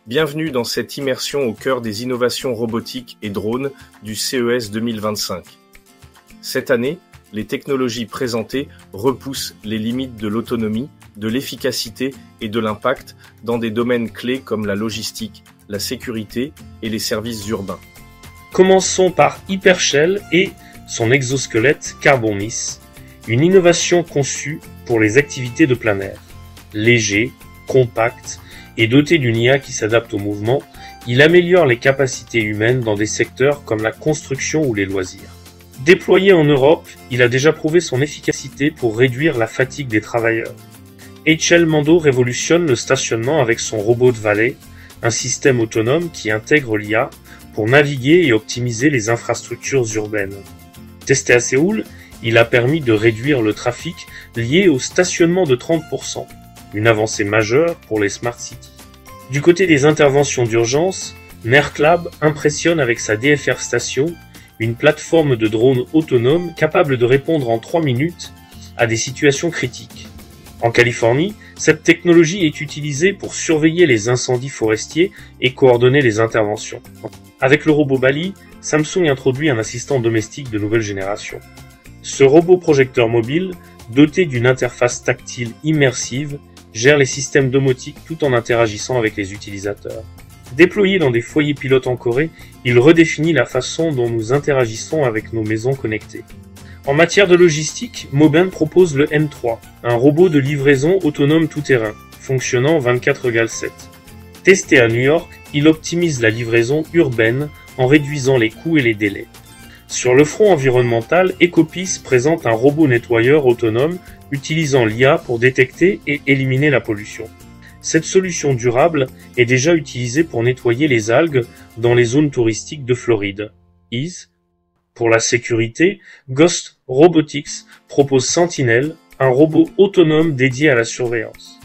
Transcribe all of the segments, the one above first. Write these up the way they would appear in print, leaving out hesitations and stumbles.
Bienvenue dans cette immersion au cœur des innovations robotiques et drones du CES 2025. Cette année, les technologies présentées repoussent les limites de l'autonomie, de l'efficacité et de l'impact dans des domaines clés comme la logistique, la sécurité et les services urbains. Commençons par Hypershell et son exosquelette Carbon-Miss, une innovation conçue pour les activités de plein air. Léger, compact et doté d'une IA qui s'adapte au mouvement, il améliore les capacités humaines dans des secteurs comme la construction ou les loisirs. Déployé en Europe, il a déjà prouvé son efficacité pour réduire la fatigue des travailleurs. HL Mando révolutionne le stationnement avec son robot de valet, un système autonome qui intègre l'IA pour naviguer et optimiser les infrastructures urbaines. Testé à Séoul, il a permis de réduire le trafic lié au stationnement de 30%, une avancée majeure pour les Smart Cities. Du côté des interventions d'urgence, Merklab impressionne avec sa DFR Station, une plateforme de drones autonome capable de répondre en 3 minutes à des situations critiques. En Californie, cette technologie est utilisée pour surveiller les incendies forestiers et coordonner les interventions. Avec le robot Bali, Samsung introduit un assistant domestique de nouvelle génération. Ce robot projecteur mobile, doté d'une interface tactile immersive, gère les systèmes domotiques tout en interagissant avec les utilisateurs. Déployé dans des foyers pilotes en Corée, il redéfinit la façon dont nous interagissons avec nos maisons connectées. En matière de logistique, Moben propose le M3, un robot de livraison autonome tout-terrain, fonctionnant 24/7. Testé à New York, il optimise la livraison urbaine en réduisant les coûts et les délais. Sur le front environnemental, Ecopis présente un robot nettoyeur autonome utilisant l'IA pour détecter et éliminer la pollution. Cette solution durable est déjà utilisée pour nettoyer les algues dans les zones touristiques de Floride. Pour la sécurité, Ghost Robotics propose Sentinel, un robot autonome dédié à la surveillance.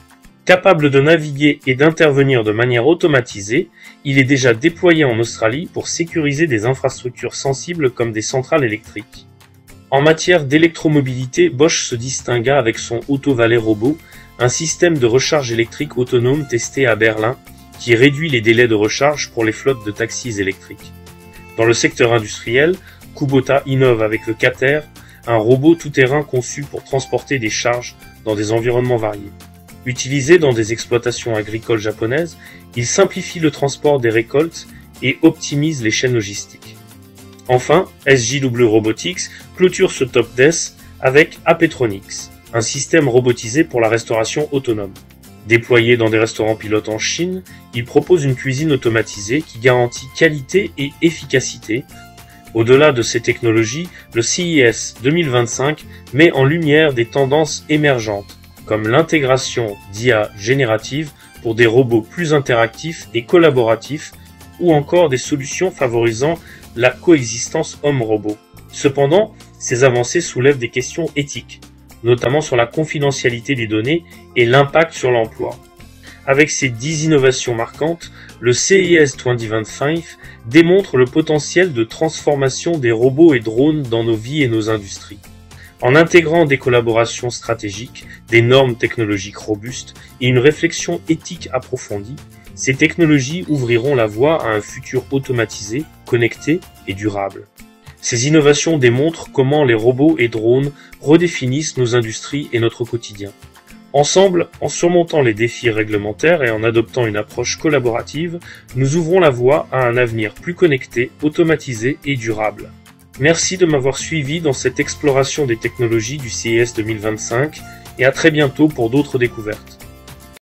Capable de naviguer et d'intervenir de manière automatisée, il est déjà déployé en Australie pour sécuriser des infrastructures sensibles comme des centrales électriques. En matière d'électromobilité, Bosch se distingua avec son Auto-Valet robot, un système de recharge électrique autonome testé à Berlin qui réduit les délais de recharge pour les flottes de taxis électriques. Dans le secteur industriel, Kubota innove avec le Cater, un robot tout-terrain conçu pour transporter des charges dans des environnements variés. Utilisé dans des exploitations agricoles japonaises, il simplifie le transport des récoltes et optimise les chaînes logistiques. Enfin, SJW Robotics clôture ce top 10 avec Apetronics, un système robotisé pour la restauration autonome. Déployé dans des restaurants pilotes en Chine, il propose une cuisine automatisée qui garantit qualité et efficacité. Au-delà de ces technologies, le CES 2025 met en lumière des tendances émergentes, comme l'intégration d'IA générative pour des robots plus interactifs et collaboratifs, ou encore des solutions favorisant la coexistence homme-robot. Cependant, ces avancées soulèvent des questions éthiques, notamment sur la confidentialité des données et l'impact sur l'emploi. Avec ces 10 innovations marquantes, le CES 2025 démontre le potentiel de transformation des robots et drones dans nos vies et nos industries. En intégrant des collaborations stratégiques, des normes technologiques robustes et une réflexion éthique approfondie, ces technologies ouvriront la voie à un futur automatisé, connecté et durable. Ces innovations démontrent comment les robots et drones redéfinissent nos industries et notre quotidien. Ensemble, en surmontant les défis réglementaires et en adoptant une approche collaborative, nous ouvrons la voie à un avenir plus connecté, automatisé et durable. Merci de m'avoir suivi dans cette exploration des technologies du CES 2025 et à très bientôt pour d'autres découvertes.